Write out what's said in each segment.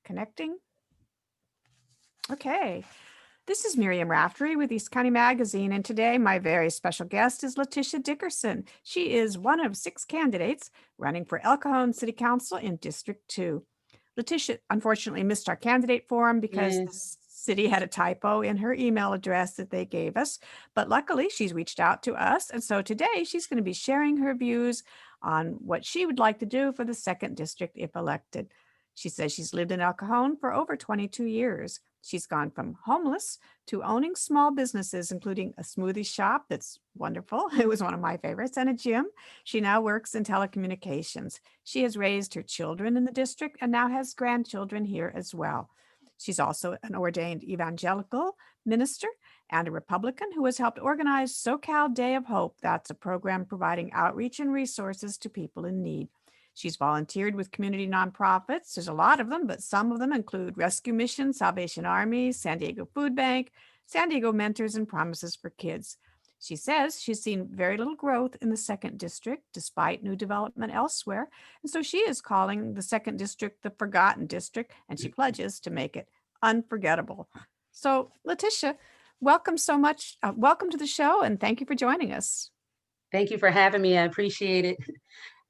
Connecting. Okay. This is Miriam Raftery with East County Magazine, and today my very special guest is Letitia Dickerson. She is one of 6 candidates running for El Cajon City Council in District 2. Letitia unfortunately missed our candidate forum because the Yes. city had a typo in her email address that they gave us, but luckily she's reached out to us, and so today she's going to be sharing her views on what she would like to do for the 2nd District if elected. She says she's lived in El Cajon for over 22 years. She's gone from homeless to owning small businesses, including a smoothie shop that's wonderful. It was one of my favorites, and a gym. She now works in telecommunications. She has raised her children in the district and now has grandchildren here as well. She's also an ordained evangelical minister and a Republican who has helped organize SoCal Day of Hope. That's a program providing outreach and resources to people in need. She's volunteered with community nonprofits. There's a lot of them, but some of them include Rescue Mission, Salvation Army, San Diego Food Bank, San Diego Mentors, and Promises for Kids. She says she's seen very little growth in the 2nd District despite new development elsewhere. And so she is calling the 2nd District the Forgotten District, and she pledges to make it unforgettable. So, Letitia, welcome so much. Welcome to the show, and thank you for joining us. Thank you for having me. I appreciate it.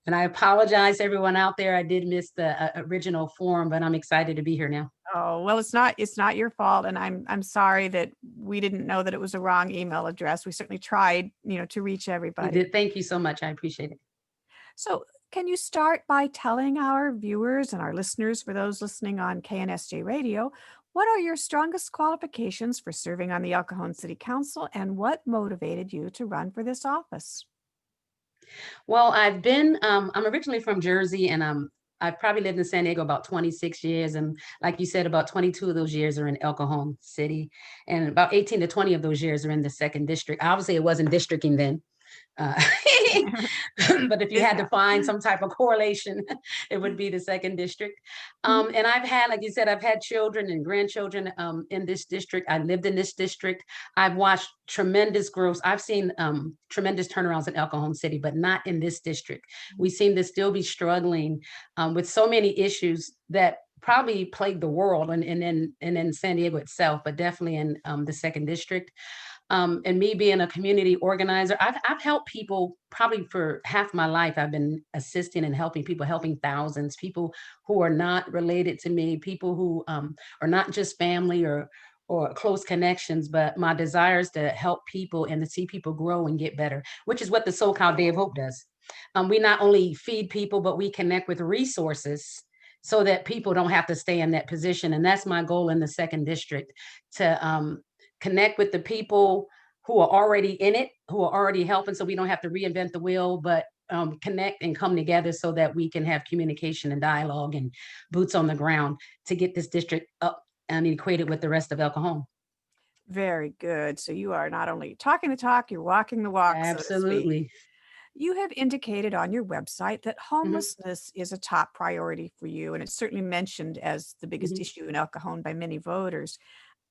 And I apologize to everyone out there. I did miss the original form, but I'm excited to be here now. Oh, well, it's not your fault, and I'm sorry that we didn't know that it was a wrong email address. We certainly tried, to reach You everybody. did. Thank you so much. I appreciate it. So, can you start by telling our viewers and our listeners, for those listening on KNSJ Radio, what are your strongest qualifications for serving on the El Cajon City Council, and what motivated you to run for this office? Well, I'm originally from Jersey, and I've probably lived in San Diego about 26 years. And like you said, about 22 of those years are in El Cajon City, and about 18 to 20 of those years are in the 2nd District. Obviously, it wasn't districting then. Uh, but if you had Yeah. to find some type of correlation, it would be the 2nd District. Mhm. And I've had, like you said, I've had children and grandchildren in this district. I lived in this district. I've watched tremendous growth. I've seen tremendous turnarounds in El Cajon City, but not in this district. We seem to still be struggling with so many issues that probably plague the world and in San Diego itself, but definitely in the 2nd District. And me being a community organizer, I've helped people probably for half my life. I've been assisting and helping people, helping thousands, people who are not related to me, people who are not just family or close connections, but my desire is to help people and to see people grow and get better, which is what the SoCal Day of Hope does. We not only feed people, but we connect with resources so that people don't have to stay in that position. And that's my goal in the 2nd District, to connect with the people who are already in it, who are already helping, so we don't have to reinvent the wheel, but connect and come together so that we can have communication and dialogue and boots on the ground to get this district up and equated with the rest of El Cajon. Very good. So you are not only talking the talk, you're walking the walk, so to speak. Absolutely. You have indicated on your website that Mhm, homelessness is a top priority for you, and it's certainly mentioned as the biggest mhm. issue in El Cajon by many voters.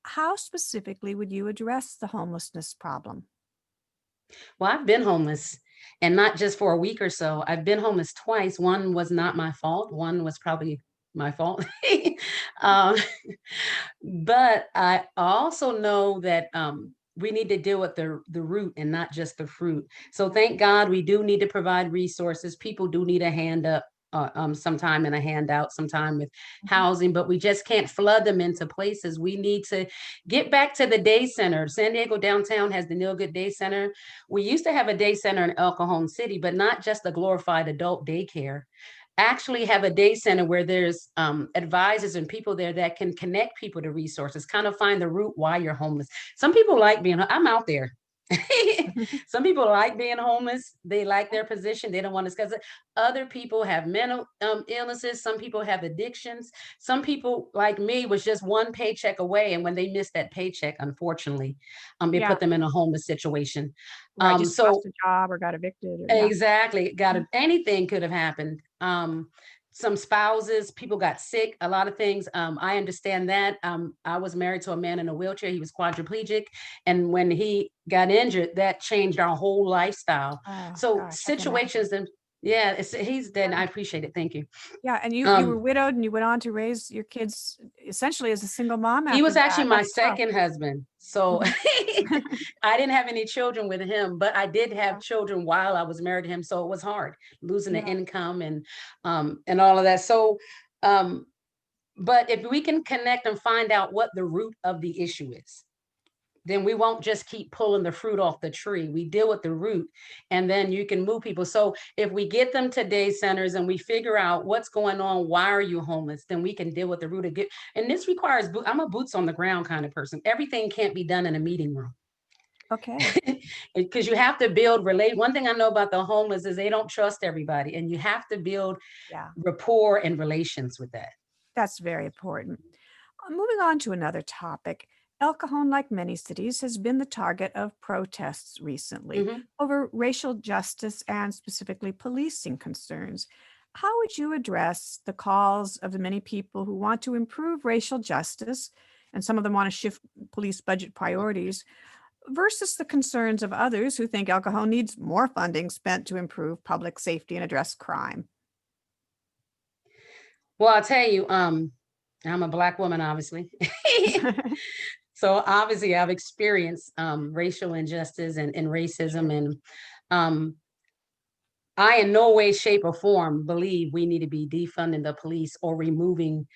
How specifically would you address the homelessness problem? Well, I've been homeless, and not just for a week or so. I've been homeless twice. One was not my fault. One was probably my fault. um, but I also know that we need to deal with the root and not just the fruit. So thank God we do need to provide resources. People do need a hand up. Sometime in a handout, sometime with Mhm. housing, but we just can't flood them into places. We need to get back to the day center. San Diego downtown has the Neil Good Day Center. We used to have a day center in El Cajon City, but not just a glorified adult daycare. Actually have a day center where there's advisors and people there that can connect people to resources, kind of find the root why you're homeless. Some people like being, I'm out there. Some people like being homeless. They like their position. They don't want to discuss it. Other people have mental illnesses. Some people have addictions. Some people, like me, was just one paycheck away. And when they missed that paycheck, unfortunately, it Yeah, put them in a homeless situation. right. Just So lost a job or got evicted or yeah. exactly. Got Mhm. it. Anything could have happened. Some spouses, people got sick, a lot of things. I understand that. I was married to a man in a wheelchair. He was quadriplegic. And when he got injured, that changed our whole lifestyle. Oh So gosh, I can situations imagine. Yeah, he's dead. I appreciate it. Thank you. Yeah, and you were Um, widowed and you went on to raise your kids essentially as a single mom he after was actually that. my That's tough. second husband. So Mhm. I didn't have any children with him, but I did have Yeah, children while I was married to him. So it was hard losing the yeah. income and all of that. So um but if we can connect and find out what the root of the issue is, then we won't just keep pulling the fruit off the tree. We deal with the root and then you can move people. So if we get them to day centers and we figure out what's going on, why are you homeless, then we can deal with the root of it. And this requires, I'm a boots on the ground kind of person. Everything can't be done in a meeting room Okay. because you have to build relate. One thing I know about the homeless is they don't trust everybody and you have to build Yeah, rapport and relations with that. that's very important. Moving on to another topic. El Cajon, like many cities, has been the target of protests recently Mhm. over racial justice and specifically policing concerns. How would you address the calls of the many people who want to improve racial justice, and some of them want to shift police budget priorities, versus the concerns of others who think El Cajon needs more funding spent to improve public safety and address crime? Well, I'll tell you, I'm a Black woman, obviously. So obviously I've experienced racial injustice and racism and um, I in no way, shape, or form believe we need to be defunding the police or removing.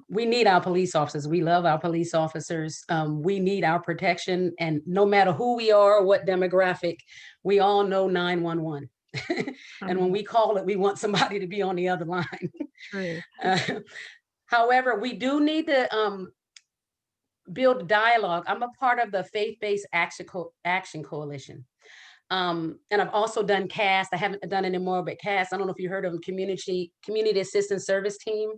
We need our police officers. We love our police officers. We need our protection. And no matter who we are, what demographic, we all know 911. And when Mhm. we call it, we want somebody to be on the other line. True. Uh, However, we do need to build dialogue. I'm a part of the Faith-Based Action Coalition. And I've also done CAST. I haven't done anymore, but CAST, I don't know if you heard of them, Community Assistance Service Team.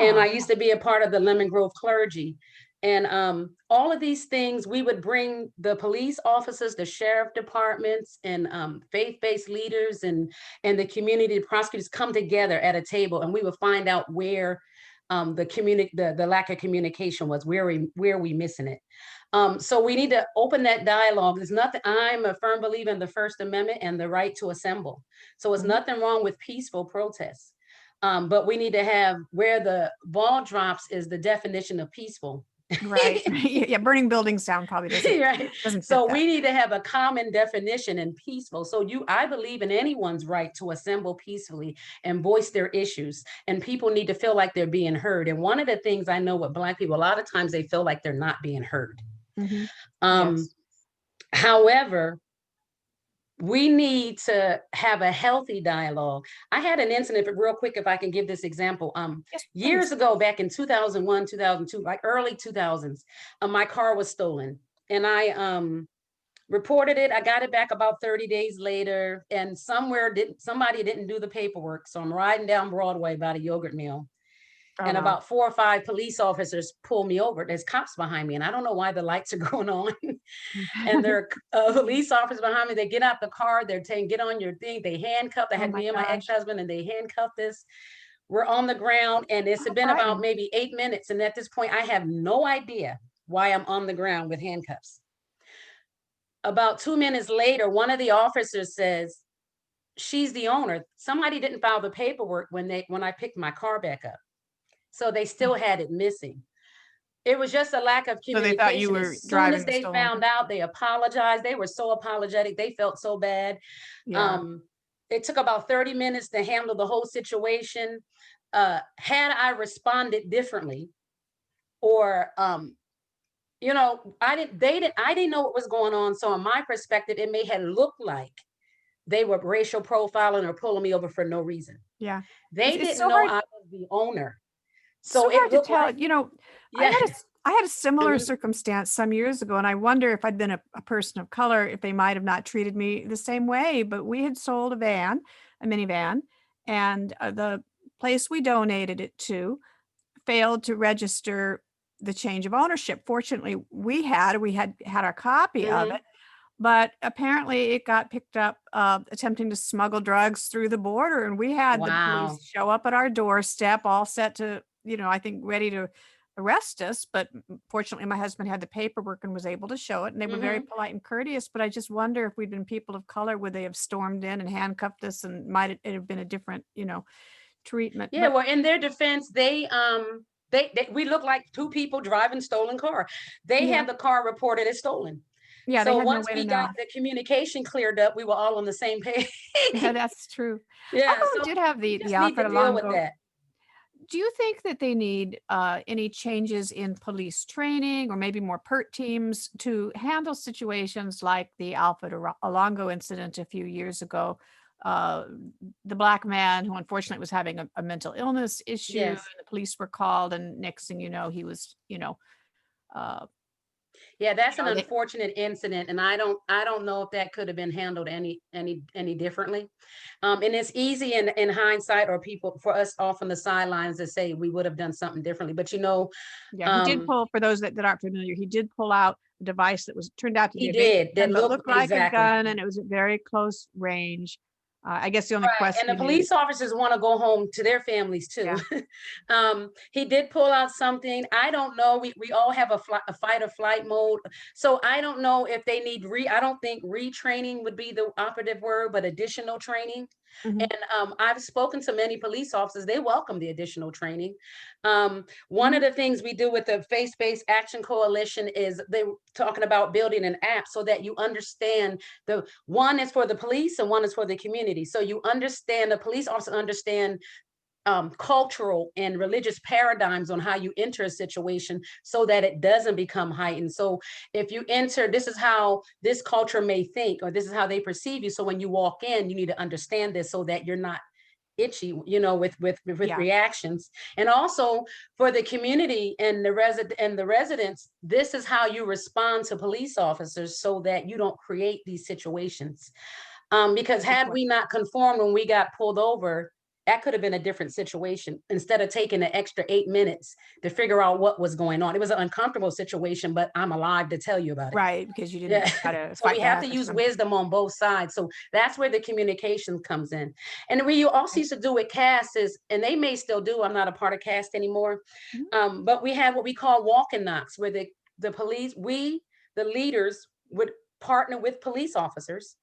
And Yeah. I used to be a part of the Lemon Grove clergy. And all of these things, we would bring the police officers, the sheriff departments, and faith-based leaders and the community prosecutors come together at a table, and we would find out where the lack of communication was, where we missing it. So we need to open that dialogue. There's nothing. I'm a firm believer in the First Amendment and the right to assemble. So it's Mhm. nothing wrong with peaceful protests. But we need to have where the ball drops is the definition of peaceful. Right. Yeah, burning buildings sound probably Right. doesn't fit So that. we need to have a common definition and peaceful. So I believe in anyone's right to assemble peacefully and voice their issues. And people need to feel like they're being heard. And one of the things I know with Black people, a lot of times they feel like they're not being heard. Mhm. Um, Yes. However, we need to have a healthy dialogue. I had an incident, but real quick, if I can give this example. Yes, Years please. ago, back in 2001, 2002, like early 2000s, my car was stolen. And I reported it. I got it back about 30 days later, and somebody didn't do the paperwork. So I'm riding down Broadway by the yogurt mill, Oh, and wow. about 4 or 5 police officers pull me over. There's cops behind me, and I don't know why the lights are going on. And there are police officers behind me. They get out the car. They're saying, "Get on your thing." They handcuffed. I Oh had my me and my gosh. ex-husband, and they handcuffed us. We're on the ground, and it's How been about frightening. maybe 8 minutes. And at this point, I have no idea why I'm on the ground with handcuffs. About 2 minutes later, one of the officers says, "She's the owner." Somebody didn't file the paperwork when I picked my car back up. So they still had it missing. It was just a lack of So they thought you communication. were As soon as driving the they stolen found car? out, they apologized. They were so apologetic. They felt so bad. Yeah. Um, it took about 30 minutes to handle the whole situation. Had I responded differently, or I didn't know what was going on. So in my perspective, it may have looked like they were racial profiling or pulling me over for no reason. Yeah. They It's didn't so know hard I was the owner. so So it hard to looked tell. like, yeah. I had a similar Mhm. circumstance some years ago, and I wonder if I'd been a person of color, if they might have not treated me the same way. But we had sold a minivan, and the place we donated it to failed to register the change of ownership. Fortunately, we had our copy of it, Mhm. but apparently it got picked up attempting to smuggle drugs through the border, and we had the police Wow. show up at our doorstep, all set to, I think, ready to arrest us, but fortunately my husband had the paperwork and was able to show it, and they were very Hmm. polite and courteous. But I just wonder if we'd been people of color, would they have stormed in and handcuffed us, and might it have been a different, treatment. Yeah, But well, in their defense, they we look like two people driving stolen car. They yeah, had the car reported as stolen. yeah, they So had no once way to we got know. the communication cleared up, we were all on the same page. Yeah, that's true. Yeah, Alcoa so did have we the just need Alfred to deal with Alongo. that. Do you think that they need any changes in police training or maybe more PERT teams to handle situations like the Alfred Alongo incident a few years ago? Uh, the black man who unfortunately was having a mental illness issue, and Yes. the police were called, and next thing you know, he was, uh, Yeah, that's an they, unfortunate incident, and I don't know if that could have been handled any differently. And it's easy in hindsight or people for us off on the sidelines to say we would have done something differently. But yeah, he did um, pull, for those that aren't familiar, he did pull out a device that was turned out to be he a baby did that gun, but looked looked like a exactly. gun, and it was at very close range. I guess the only Right, and the question is, police officers want to go home to their families too. yeah. He did pull out something. I don't know. We all have a fight or flight mode, so I don't know if they need re. I don't think retraining would be the operative word, but additional training. Mhm, And I've spoken to many police officers. They welcome the additional training. One of mhm. the things we do with the Faith-Based Action Coalition is they were talking about building an app so that you understand the one is for the police and one is for the community. So you understand the police officers understand cultural and religious paradigms on how you enter a situation so that it doesn't become heightened. So if you enter, this is how this culture may think, or this is how they perceive you. So when you walk in, you need to understand this so that you're not itchy, with Yeah, reactions. And also for the community and the residents, this is how you respond to police officers so that you don't create these situations. Because good had point. we not conformed when we got pulled over, that could have been a different situation. Instead of taking the extra 8 minutes to figure out what was going on, it was an uncomfortable situation, but I'm alive to tell you about it. Right, because you didn't Yeah. try to So we fight have back to or use something. wisdom on both sides. So that's where the communication comes in. And we also Okay. used to do with CAST is, and they may still do, I'm not a part of CAST anymore. Mhm. But we had what we call walk and knocks, where the police, the leaders would partner with police officers,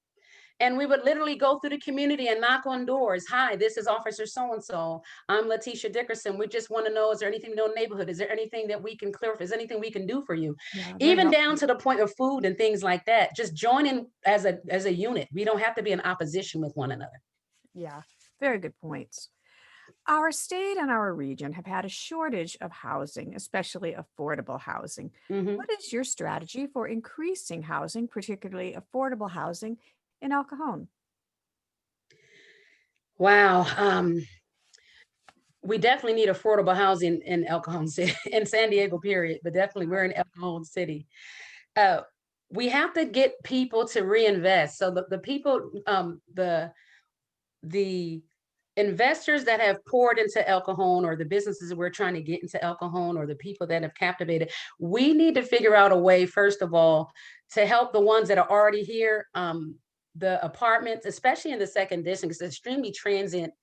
and we would literally go through the community and knock on doors. Hi, this is Officer so and so. I'm Letitia Dickerson. We just want to know, is there anything in the neighborhood? Is there anything that we can clear? Is there anything we can do for you? Yeah, very Even down helpful. to the point of food and things like that. Just join in as a unit. We don't have to be in opposition with one another. Yeah, very good points. Our state and our region have had a shortage of housing, especially affordable housing. Hmm. What is your strategy for increasing housing, particularly affordable housing in El Cajon? Wow. We definitely need affordable housing in El Cajon City, in San Diego, period. But definitely we're in El Cajon City. uh, we have to get people to reinvest. So the people, the investors that have poured into El Cajon, or the businesses that we're trying to get into El Cajon, or the people that have captivated, we need to figure out a way, first of all, to help the ones that are already here. The apartments, especially in the second district, is extremely transient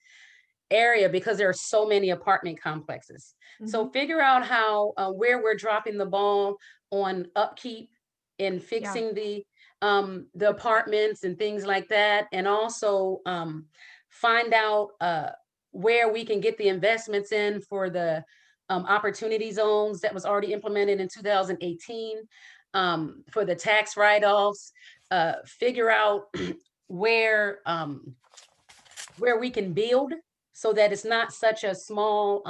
area because there are so many apartment complexes. Hmm. So figure out how where we're dropping the ball on upkeep and Yeah, fixing the good point. apartments and things like that, and also find out where we can get the investments in for the opportunity zones that was already implemented in 2018, for the tax write-offs. Figure out where um, where we can build so that it's not such a small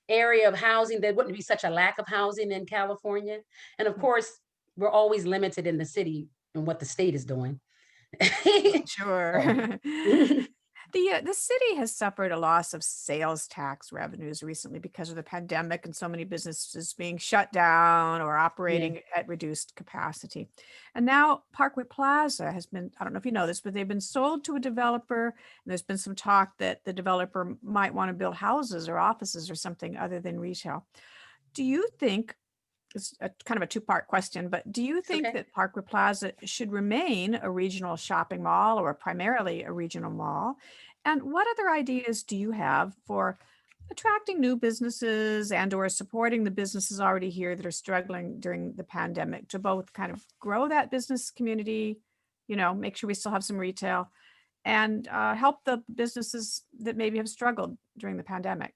area of housing. There wouldn't be such a lack of housing in California. And of Yeah. course, we're always limited in the city and what the state is doing. Sure. So, The city has suffered a loss of sales tax revenues recently because of the pandemic and so many businesses being shut down or yeah. operating at reduced capacity. And now Parkway Plaza has been, I don't know if you know this, but they've been sold to a developer. And there's been some talk that the developer might want to build houses or offices or something other than retail. Do you think, it's a kind of a two-part question, but do you think Okay. that Parkway Plaza should remain a regional shopping mall or primarily a regional mall? And what other ideas do you have for Attracting new businesses and or supporting the businesses already here that are struggling during the pandemic to both kind of grow that business community, make sure we still have some retail and help the businesses that maybe have struggled during the pandemic.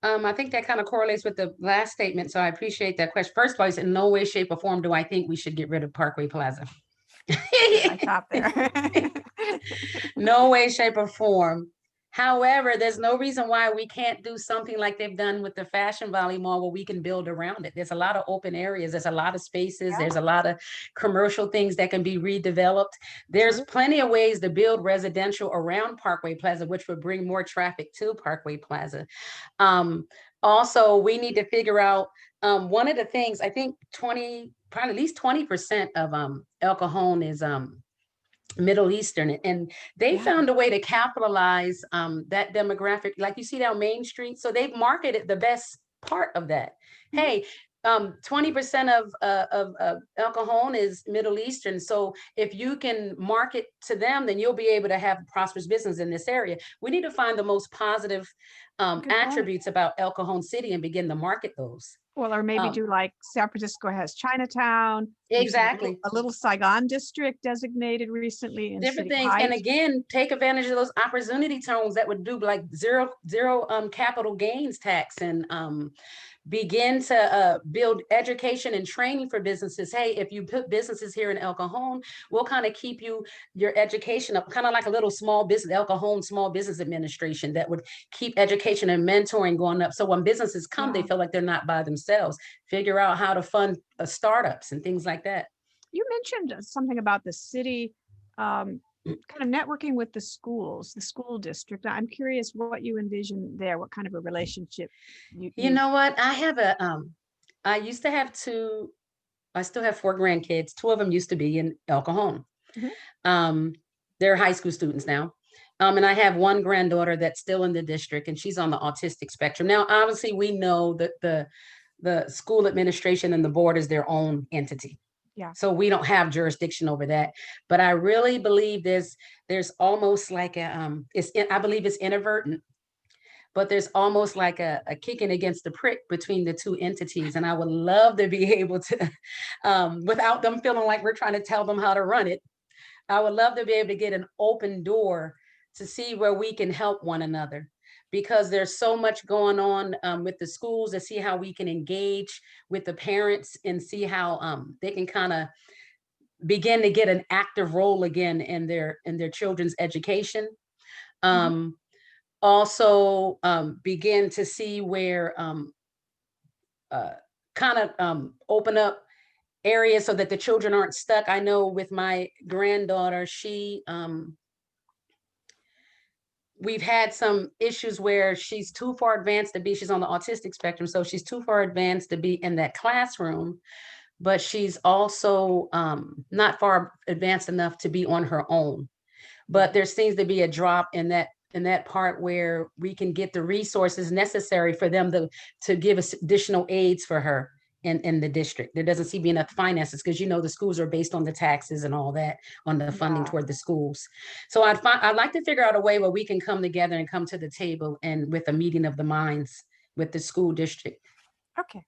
I think that kind of correlates with the last statement, so I appreciate that question. First of all, in no way, shape, or form do I think we should get rid of Parkway Plaza. I thought there. No way, shape, or form. However, there's no reason why we can't do something like they've done with the Fashion Valley Mall where we can build around it. There's a lot of open areas. There's a lot of spaces. Yeah, There's a lot of commercial things that can be redeveloped. There's true. plenty of ways to build residential around Parkway Plaza, which would bring more traffic to Parkway Plaza. Um, Also, we need to figure out one of the things, I think probably at least 20% of El Cajon is Middle Eastern, and they Yeah. found a way to capitalize that demographic. Like you see down Main Street, so they've marketed the best part of that. Mhm. Hey, 20% of El Cajon is Middle Eastern. So if you can market to them, then you'll be able to have prosperous business in this area. We need to find the most positive Good point. attributes about El Cajon City and begin to market those. Well, or maybe Um, do like San Francisco has Chinatown. We've seen exactly. a little Saigon district designated recently in Different City things, and Heights. again, take advantage of those opportunity zones that would do like zero capital gains tax, and begin to build education and training for businesses. Hey, if you put businesses here in El Cajon, we'll kind of keep your education up, kind of like a little small business, El Cajon Small Business Administration, that would keep education and mentoring going up. So when businesses come, they Yeah. feel like they're not by themselves. Figure out how to fund startups and things like that. You mentioned something about the city um, kind of networking with the schools, the school district. I'm curious what you envision there, what kind of a relationship You you know what? I used to have two, I still have four grandkids. Two of them used to be in El Cajon. Mhm. Um, they're high school students now. And I have one granddaughter that's still in the district, and she's on the autistic spectrum. Now, obviously, we know that the school administration and the board is their own entity. Yeah. So we don't have jurisdiction over that. But I really believe there's almost like I believe it's inadvertent, but there's almost like a kicking against the prick between the two entities. And I would love to be able to, without them feeling like we're trying to tell them how to run it, I would love to be able to get an open door to see where we can help one another, because there's so much going on with the schools, to see how we can engage with the parents and see how they can kind of begin to get an active role again in their children's education. Mhm. Um, Also begin to see where uh, kind of open up areas so that the children aren't stuck. I know with my granddaughter, we've had some issues where she's too far advanced to be, she's on the autistic spectrum, so she's too far advanced to be in that classroom, but she's also not far advanced enough to be on her own. Yeah. But there seems to be a drop in that part where we can get the resources necessary for them to give us additional aids for her in the district. There doesn't seem to be enough finances, because the schools are based on the taxes and all that, on the funding Yeah. toward the schools. So I'd like to figure out a way where we can come together and come to the table, and with a meeting of the minds with the school district. Okay.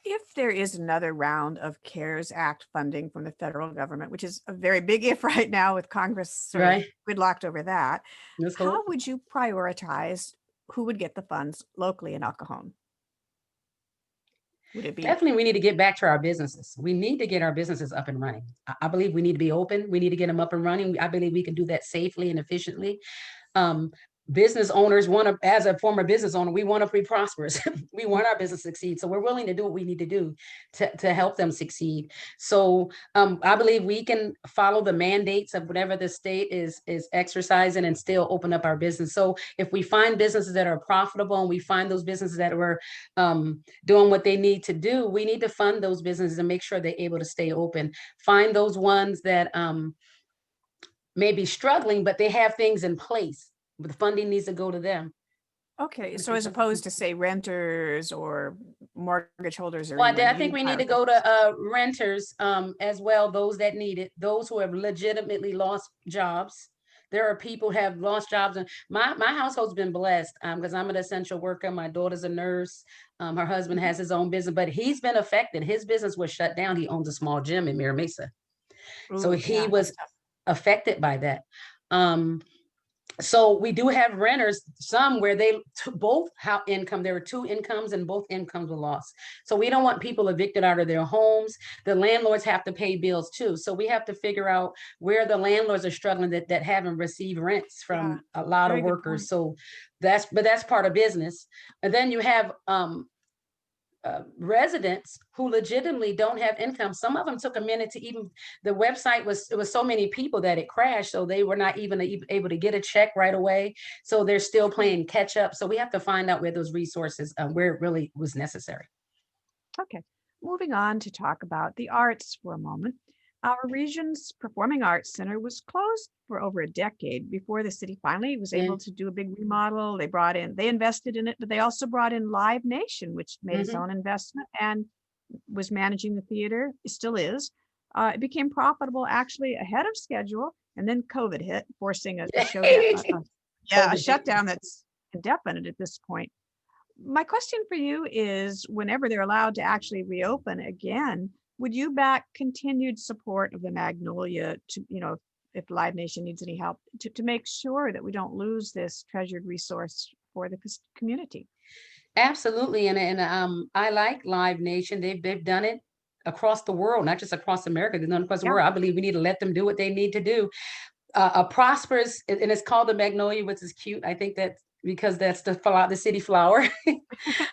If there is another round of CARES Act funding from the federal government, which is a very big if right now with Congress sort of Right. gridlocked over that, Let's how hope. would you prioritize who would get the funds locally in El Cajon? Would it be Definitely, we need to get back to our businesses. We need to get our businesses up and running. I believe we need to be open. We need to get them up and running. I believe we can do that safely and efficiently. Um, Business owners want to, as a former business owner, we want to be prosperous. We want our business to succeed. So we're willing to do what we need to do to help them succeed. So I believe we can follow the mandates of whatever the state is exercising and still open up our business. So if we find businesses that are profitable, and we find those businesses that were doing what they need to do, we need to fund those businesses and make sure they're able to stay open. Find those ones that may be struggling, but they have things in place. But the funding needs to go to them. okay? I So think as that's opposed to say renters or mortgage holders or well, even I think we need to private go businesses. to renters as well, those that need it, those who have legitimately lost jobs, There are people who have lost jobs, and my household's been blessed because I'm an essential worker. My daughter's a nurse. Her husband Mhm. has his own business, but he's been affected. His business was shut down. He owns a small gym in Mira Mesa, so Ooh, he yeah, that's was tough. affected by that. Um, so we do have renters, some where they both how income, there were two incomes and both incomes were lost. So we don't want people evicted out of their homes. The landlords have to pay bills too. So we have to figure out where the landlords are struggling that haven't received rents Yeah, from a lot of very good workers. point. So that's part of business. And then you have residents who legitimately don't have income. Some of them took a minute to even, the website was, it was so many people that it crashed. So they were not even able to get a check right away. So they're still Sure. playing catch up. So we have to find out where those resources, where it really was necessary. Okay, moving on to talk about the arts for a moment. Our region's Performing Arts Center was closed for over a decade before the city finally was Yeah. able to do a big remodel. They invested in it, but they also brought in Live Nation, which made its Hmm. own investment and was managing the theater, it still is. It became profitable actually ahead of schedule, and then COVID hit, forcing a showdown, yeah, a COVID hit. shutdown that's indefinite at this point. My question for you is, whenever they're allowed to actually reopen again, would you back continued support of the Magnolia to, if Live Nation needs any help to make sure that we don't lose this treasured resource for the community? Absolutely. And I like Live Nation. They've done it across the world, not just across America. They've done it across the Yeah. world. I believe we need to let them do what they need to do. A prosperous, and it's called the magnolia, which is cute. I think that because that's the city flower,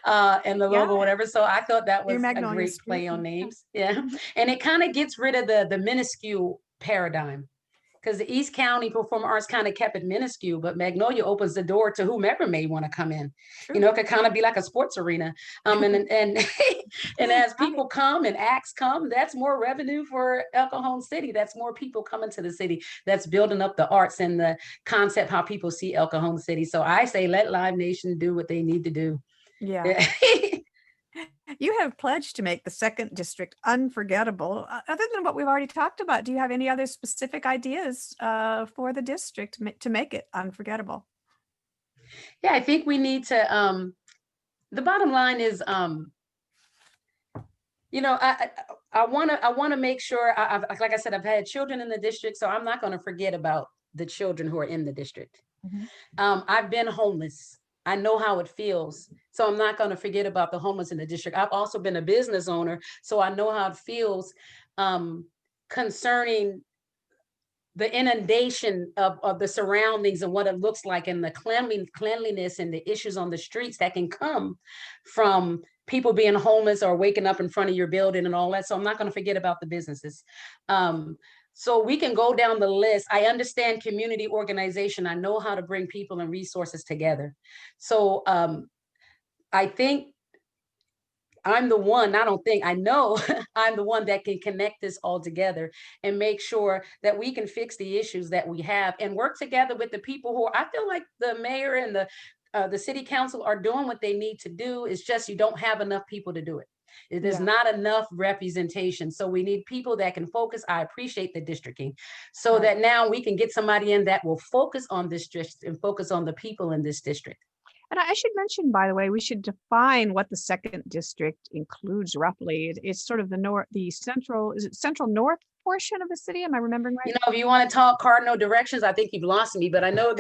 and the Yeah. logo, whatever. So I thought that Your was a Magnolia is great play on beautiful. Yeah. names. Yeah, Mhm. and it kind of gets rid of the minuscule paradigm, because the East County Performing Arts kind of kept it minuscule, but Magnolia opens the door to whomever may want to come in. You True. know, it could kind of be like a sports arena. And and as Right. people come and acts come, that's more revenue for El Cajon City. That's more people coming to the city. That's building up the arts and the concept how people see El Cajon City. So I say let Live Nation do what they need to do. Yeah. You have pledged to make the second district unforgettable. Other than what we've already talked about, do you have any other specific ideas for the district to make it unforgettable? Yeah, I think we need to the bottom line is you know, I want to make sure I've, like I said, I've had children in the district, so I'm not going to forget about the children who are in the district. Mhm. I've been homeless. I know how it feels. So I'm not going to forget about the homeless in the district. I've also been a business owner, so I know how it feels um, concerning the inundation of the surroundings and what it looks like, and the cleanliness and the issues on the streets that can come from people being homeless or waking up in front of your building and all that. So I'm not going to forget about the businesses. Um, so we can go down the list. I understand community organization. I know how to bring people and resources together. So I think I'm the one, I don't think, I know I'm the one that can connect this all together and make sure that we can fix the issues that we have and work together with the people who are, I feel like the mayor and the city council are doing what they need to do. It's just you don't have enough people to do it. It is Yeah, not enough representation. So we need people that can focus. I appreciate the districting so right. that now we can get somebody in that will focus on this district and focus on the people in this district. And I should mention, by the way, we should define what the second district includes roughly. It's sort of the central, is it central north portion of the city? Am I remembering You right? know, if you want to talk cardinal directions, I think you've lost me, but I know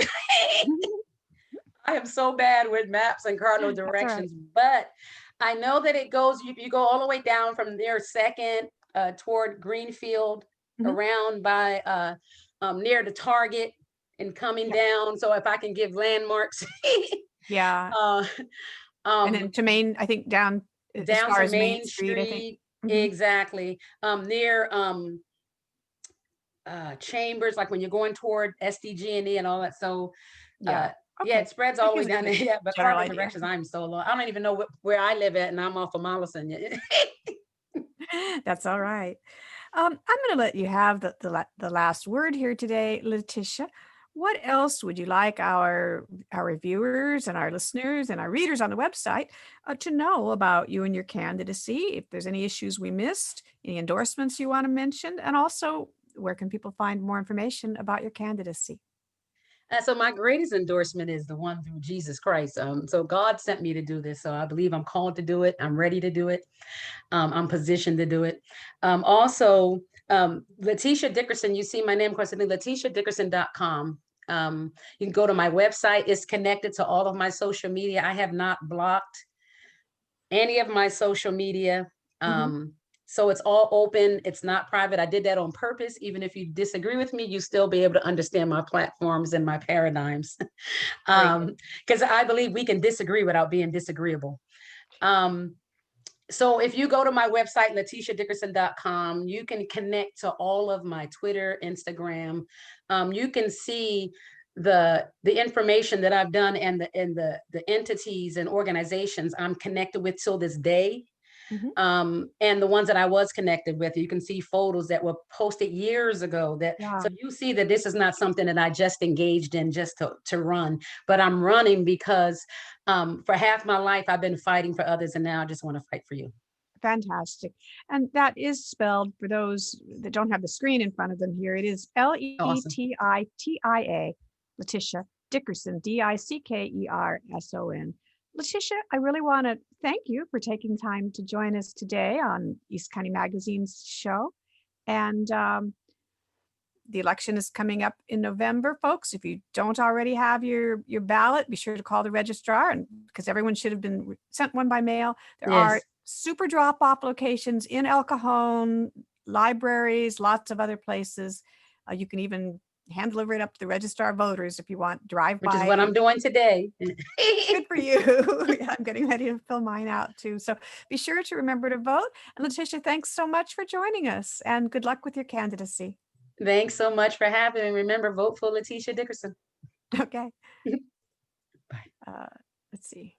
I am so bad with maps and cardinal That's all right. directions, but I know that it goes, you go all the way down from there, second, toward Greenfield, Mhm. around by near the Target and coming Yeah. down. So if I can give landmarks, Yeah. uh, And then um, to Main, I think down as down far to as Main Main Street, I think. Street, Mhm. exactly. Near Chambers, like when you're going toward SDG&E and all that. So Yeah. uh yeah, Okay. it spreads That all the way gives a down there. good Yeah, but general cardinal idea. directions, I'm so low. I don't even know where I live at, and I'm off of Mollison. That's all right. I'm going to let you have the last word here today, Letitia. What else would you like our viewers and our listeners and our readers on the website to know about you and your candidacy? If there's any issues we missed, any endorsements you want to mention, and also where can people find more information about your candidacy? So my greatest endorsement is the one through Jesus Christ. So God sent me to do this. So I believe I'm called to do it. I'm ready to do it. I'm positioned to do it. Also, Letitia Dickerson, you see my name, of course, I think LetitiaDickerson.com. You can go to my website. It's connected to all of my social media. I have not blocked any of my social media. Mhm. So it's all open. It's not private. I did that on purpose. Even if you disagree with me, you still be able to understand my platforms and my paradigms. Very good. Because I believe we can disagree without being disagreeable. Um, so if you go to my website, LetitiaDickerson.com, you can connect to all of my Twitter, Instagram. You can see the information that I've done and the entities and organizations I'm connected with till this day. Mhm. And the ones that I was connected with. You can see photos that were posted years ago. That Yeah, so you see that this is not something that I just engaged in just to run, but I'm running because for half my life I've been fighting for others, and now I just want to fight for you. fantastic. And that is spelled for those that don't have the screen in front of them here. It is Awesome. Letitia, Letitia Dickerson, Dickerson. Letitia, I really want to thank you for taking time to join us today on East County Magazine's show. And the election is coming up in November, folks. If you don't already have your ballot, be sure to call the registrar, and because everyone should have been sent one by mail. There are Yes. super drop-off locations in El Cajon, libraries, lots of other places. You can even hand deliver it up to the registrar of voters if you want. Drive Which is what by. I'm doing today. Good for you. Yeah, I'm getting ready to fill mine out too. So be sure to remember to vote. And Letitia, thanks so much for joining us, and good luck with your candidacy. Thanks so much for having me. Remember, vote for Letitia Dickerson. Okay. Bye. Uh, let's see.